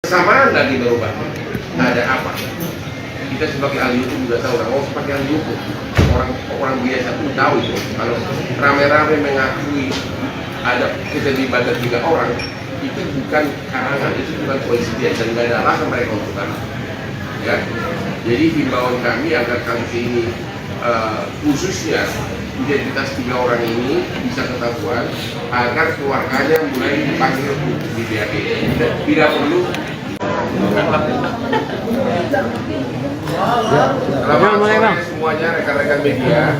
Kesamaan lagi berubah. Ada apa? Kita sebagai ahli hukum juga tahu, oh sebagai ahli hukum orang biasa pun tahu itu. Kalau rame-rame mengakui ada keterlibatan 3 orang, itu bukan karangan, itu bukan koinsiden dan nggak ada alasan mereka untuk kalah. Ya, jadi himbauan kami agar kasus ini khususnya identitas 3 orang ini bisa ketahuan agar keluarganya mulai dipanggil untuk di BAP. Tidak perlu. Selamat sore semuanya rekan-rekan media.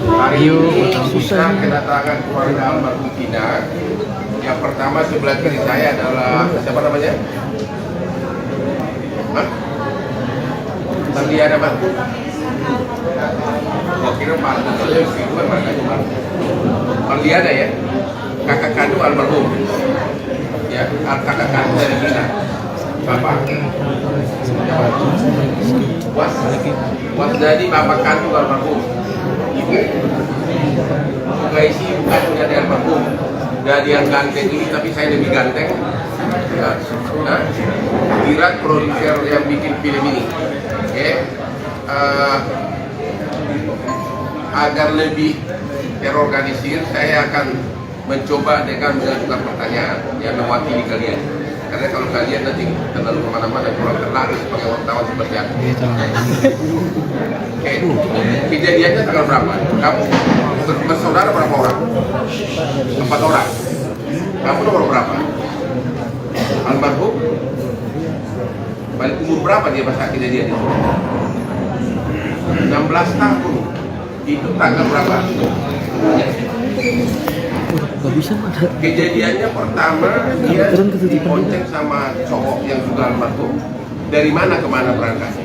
Hari ini kita kedatangan keluarga almarhum Tina. Yang pertama sebelah kiri saya adalah siapa namanya? Marliana Batu. Oh kira Pak Almarhum itu makanya Marliana ya, kakak kandung almarhum. Ya, kakak kandung dari Tina. Bapak Was jadi bapak kandung almarhum. Ibu Gaisi kandung dari almarhum. Dan yang ganteng ini, tapi saya lebih ganteng. Virat produser yang bikin film ini. Oke. Agar lebih terorganisir, saya akan mencoba dengan mengajukan pertanyaan yang mewakili kalian. Karena kalau kalian nanti terlalu kemana-mana kurang terlalu sebagai wartawan seperti apa? Oke, kejadiannya tanggal berapa? Kamu bersaudara berapa orang? 4 orang. Kamu nomor berapa? Almarhum balik umur berapa dia pas kejadian itu? 16 tahun. Itu tanggal berapa? Gak bisa mah. Kejadiannya pertama dia dibonceng sama cowok yang juga almarhum. Dari mana ke mana berangkat?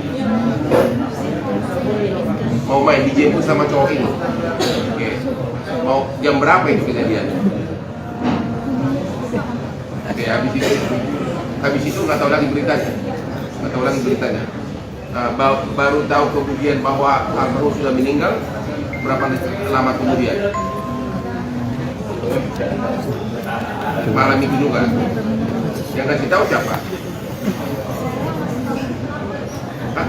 Mau main dijemput sama cowok ini. Oke. Mau jam berapa itu kejadiannya? Oke, habis itu nggak tahu lagi beritanya. Baru tahu kemudian bahwa almarhum sudah meninggal berapa lama kemudian? Malam itu juga. Yang kasih tahu siapa? Hah?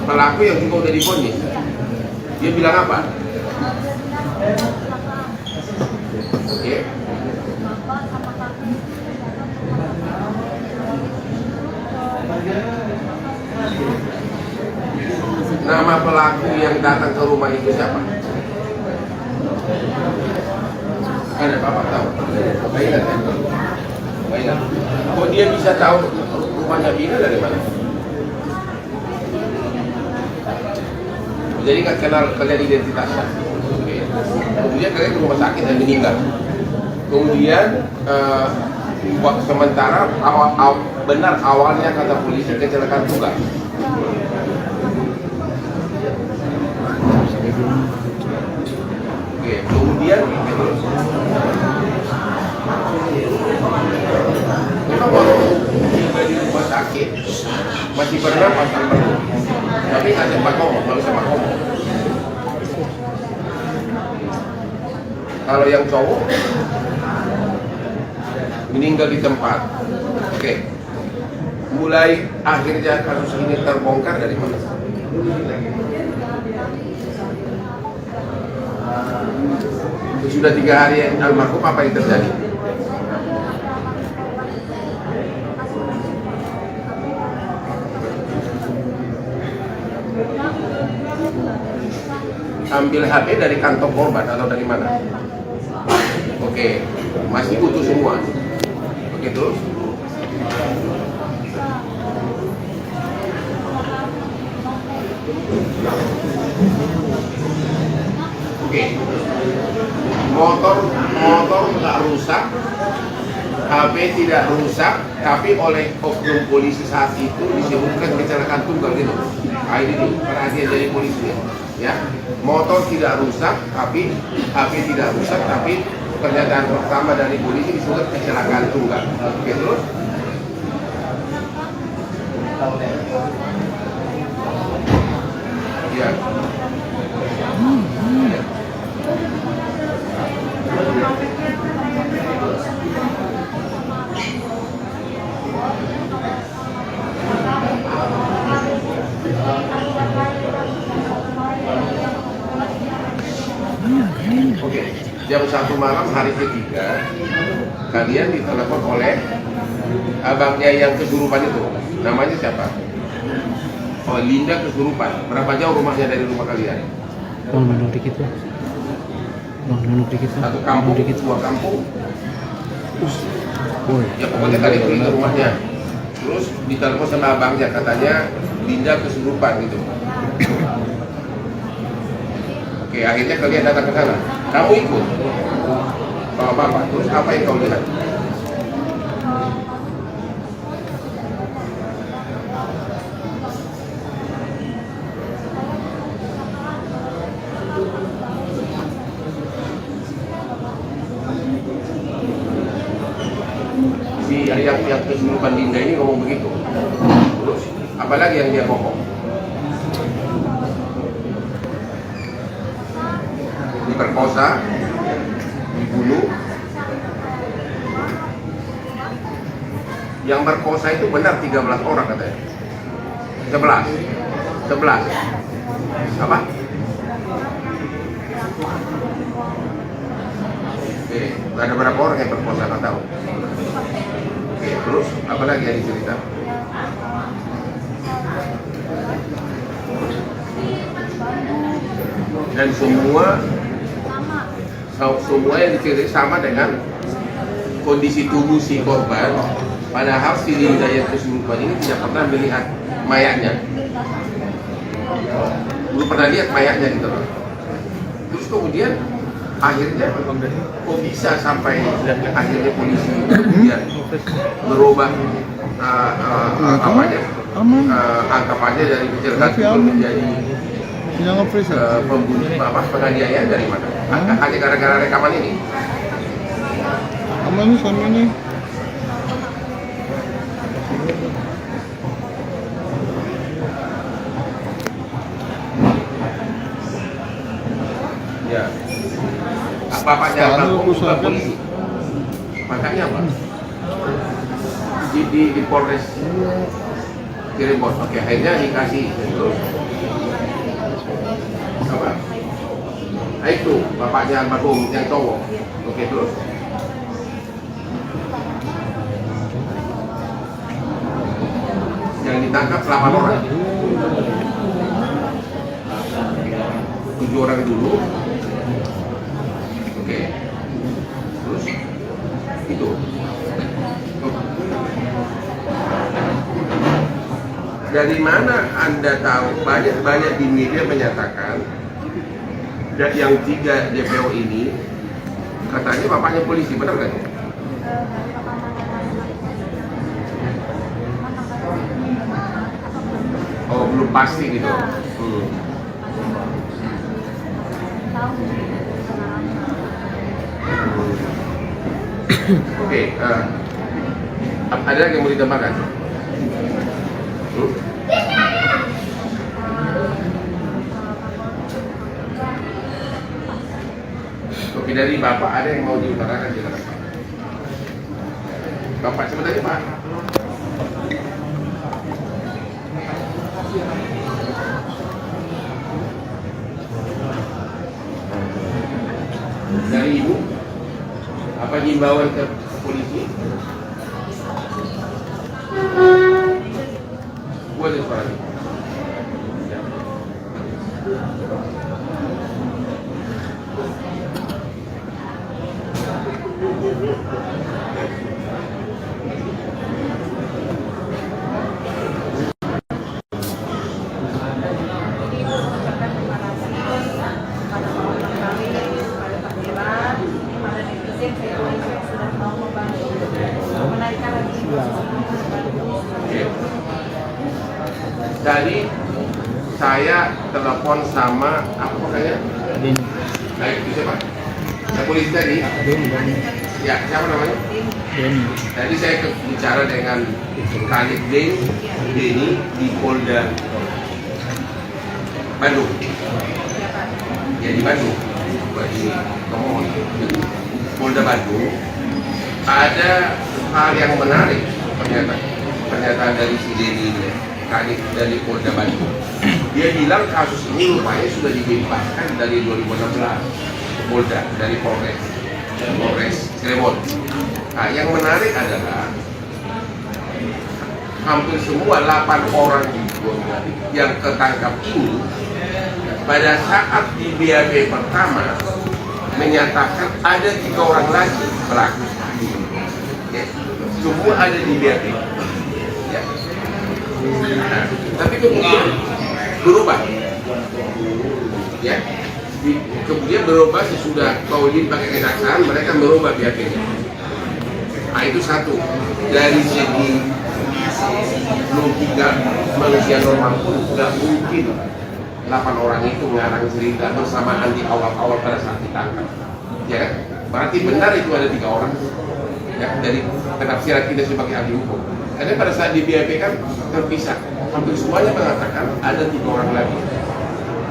Pelaku yang juga udah divonis. Dia bilang apa? Oke. Nama pelaku yang datang ke rumah itu siapa? Ada bapak tahu? Baiklah. Kok dia bisa tahu rumahnya Bina dari mana? Jadi nggak kenal kalian identitasnya. Oke. Kemudian kalian ke rumah sakit dan meninggal. Kemudian sementara benar awalnya kata polisi kecelakaan tunggal. Oke, kemudian kita waktu tiba di rumah sakit masih bernapas almarhum, tapi nggak sempat ngomong, baru sama ngomong. Kalau yang cowok meninggal di tempat. Oke, mulai akhirnya kasus ini terbongkar dari mana? Sudah 3 hari almarhum, apa yang terjadi? Ambil HP dari kantong korban atau dari mana? Oke, masih utuh semua. Oke, terus? Oke. Motor nggak rusak, HP tidak rusak, tapi oleh oknum polisi saat itu disebutkan kecelakaan tunggal gitu. Nah, ini nih perhatian dari polisi ya. Motor tidak rusak, tapi HP tidak rusak, tapi pernyataan pertama dari polisi disebut kecelakaan tunggal. Oke, terus? Ya. jam 1 malam hari ketiga kalian ditelepon oleh abangnya yang kesurupan itu. Namanya siapa? Oh, Linda kesurupan. Berapa jauh rumahnya dari rumah kalian? Nunduk dikit lah. Nunduk dikit lah. Satu kampung, dua kampung. Ya pokoknya kalian pergi ke rumahnya. Terus ditelepon sama abangnya, katanya Linda kesurupan gitu. Oke, akhirnya kalian datang ke sana. Kamu ikut bawa bapak. Terus apa yang kau lihat? Si yang kesurupan Linda ini ngomong begitu. Terus apalagi yang dia ngomong? Diperkosa, dibunuh. Yang berkosa itu benar 13 orang katanya. 11 apa? Oke, ada berapa orang yang berkosa nggak tahu. Oke, terus apa lagi yang dicerita? Dan semua yang dicerita sama dengan kondisi tubuh si korban, padahal si Linda yang kesurupan ini tidak pernah melihat mayatnya, belum pernah lihat mayatnya gitu loh. Terus kemudian akhirnya kok bisa sampai akhirnya polisi kemudian berubah angkapannya dari kecelakaan itu menjadi pembunuh, penganiayaan dari mana? Hanya gara-gara rekaman ini? Aman nih sama ini. Ya. Bapaknya almarhum juga polisi. Makanya apa? Di Polres Cirebon. Oke, akhirnya dikasih terus. Apa? Nah, itu bapaknya almarhum yang cowok. Oke, terus. Yang ditangkap 8 orang. 7 orang dulu. Oke. Terus itu. Dari mana Anda tahu? Banyak di media menyatakan yang 3 DPO ini katanya bapaknya polisi, benar kan? Oh, belum pasti gitu. Oke, ada yang mau ditambahkan? Oke, dari Bapak ada yang mau diutarakan, silakan Pak. Bapak sebentar Pak. Dari Ibu, apa himbauan ke polisi? Boleh suara. Tadi saya telepon sama apa kayaknya? Nah, itu siapa? Saya polisi tadi. Ya, siapa namanya? Tadi saya bicara dengan Kanit Denny di Polda Bandung. Ya di Bandung. Di Kemon. Polda Bandung. Ada hal yang menarik pernyataan dari si Denny ini. Kanit dari Polda Bandung. Dia bilang kasus ini rupanya sudah dibebaskan dari 2016. Polda, dari Polres Cirebon. Nah, yang menarik adalah hampir semua 8 orang yang ketangkap ini pada saat di BAP pertama menyatakan ada 3 orang lagi pelaku. Ya, semua ada di BAP. Ya. Nah, tapi kemudian berubah. Ya. Kemudian berubah sesudah Paulin pakai kejaksaan, mereka merubah BAP-nya. Nah, itu satu. Dari segi logika manusia normal pun nggak mungkin 8 orang itu mengarang cerita bersamaan di awal-awal pada saat ditangkap. Ya kan? Berarti benar itu ada 3 orang. Ya, dari penafsiran kita sebagai ahli hukum. Karena pada saat di BAP kan terpisah. Hampir semuanya mengatakan ada 3 orang lagi.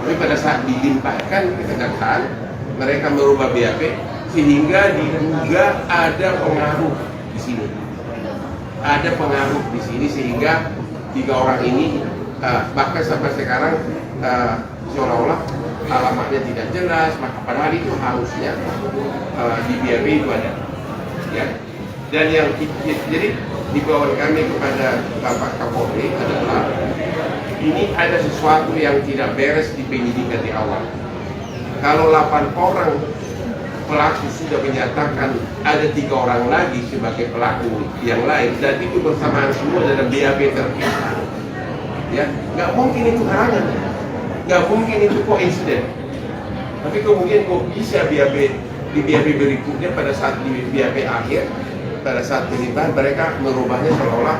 Tapi pada saat dilimpahkan ke kejaksaan, mereka merubah BAP sehingga diduga ada pengaruh di sini. Ada pengaruh di sini sehingga 3 orang ini bahkan sampai sekarang seolah-olah alamatnya tidak jelas, maka padahal itu harusnya di BAP itu ada. Ya. Dan yang jadi dibawa kami kepada Bapak Kapolri adalah ini ada sesuatu yang tidak beres di penyidikan di awal. Kalau 8 orang pelaku sudah menyatakan ada 3 orang lagi sebagai pelaku yang lain dan itu bersamaan semua dalam BAP terpisah, ya nggak mungkin itu halangan, nggak mungkin itu koinsiden. Tapi kemudian kok bisa BAP di BAP berikutnya pada saat di BAP akhir, pada saat penyitaan mereka merubahnya seolah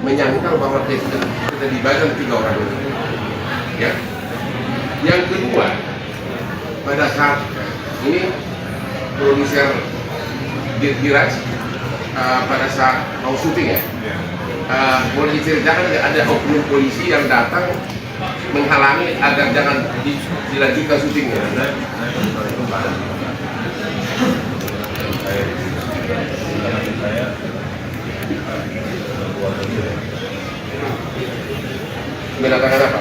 menyangkal bahwa keterlibatan 3 orang ini. Ya. Yang kedua, pada saat ini produser Diraj pada saat mau syuting ya, boleh diceritakan ada oknum polisi yang datang menghalangi agar jangan dilanjutkan syutingnya. Mengatakan apa?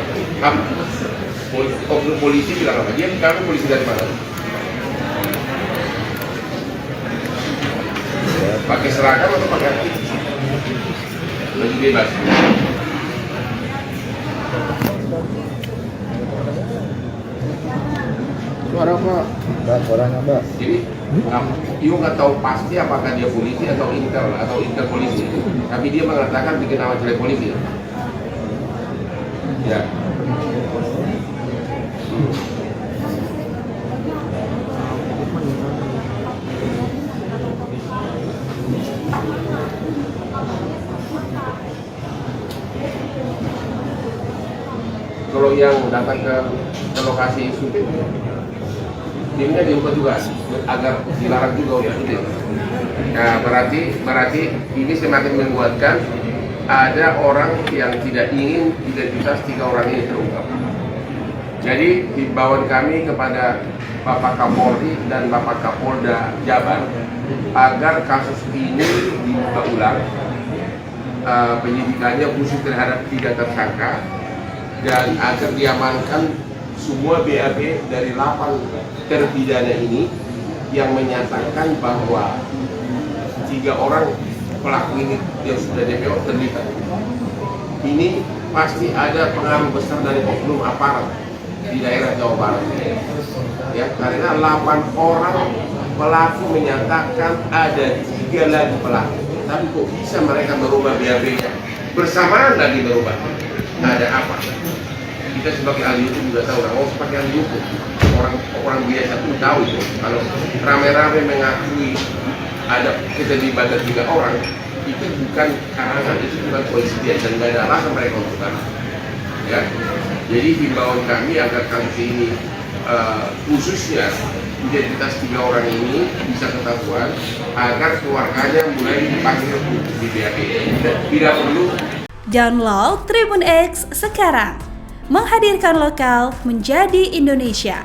Oknum polisi bilang apa? Dia kamu polisi dari mana? Pakai seragam atau pakai apa? Lebih bebas. Suara apa? Mbak, suaranya Mbak. Jadi, Ibu nggak tahu pasti apakah dia polisi atau intel polisi. Tapi dia mengatakan bikin nama jelek polisi. Ya. Kalau yang datang ke lokasi syuting, timnya diubah juga agar dilarang juga oleh syuting. Nah, berarti ini semakin menguatkan ada orang yang tidak ingin identitas 3 orang ini terungkap. Jadi himbauan kami kepada Bapak Kapolri dan Bapak Kapolda Jabar agar kasus ini dibuka ulang, penyidikannya khusus terhadap 3 tersangka dan agar diamankan semua BAP dari 8 terpidana ini yang menyatakan bahwa 3 orang pelaku ini yang sudah DPO terlibat. Ini pasti ada pengaruh besar dari oknum aparat di daerah Jawa Barat. Ya, karena 8 orang pelaku menyatakan ada 3 lagi pelaku. Tapi kok bisa mereka merubah BAP-nya? Bersamaan lagi merubah. Ada apa? Kita sebagai ahli hukum juga tahu, sebagai ahli hukum orang biasa pun tahu itu. Kalau rame-rame mengakui ada keterlibatan 3 orang, itu bukan karangan, itu bukan koinsiden dan tidak ada alasan mereka untuk kalah. Ya, jadi himbauan kami agar kasus ini khususnya identitas 3 orang ini bisa ketahuan agar keluarganya mulai dipanggil di BAP. Tidak perlu. Download Tribun X sekarang, menghadirkan lokal menjadi Indonesia.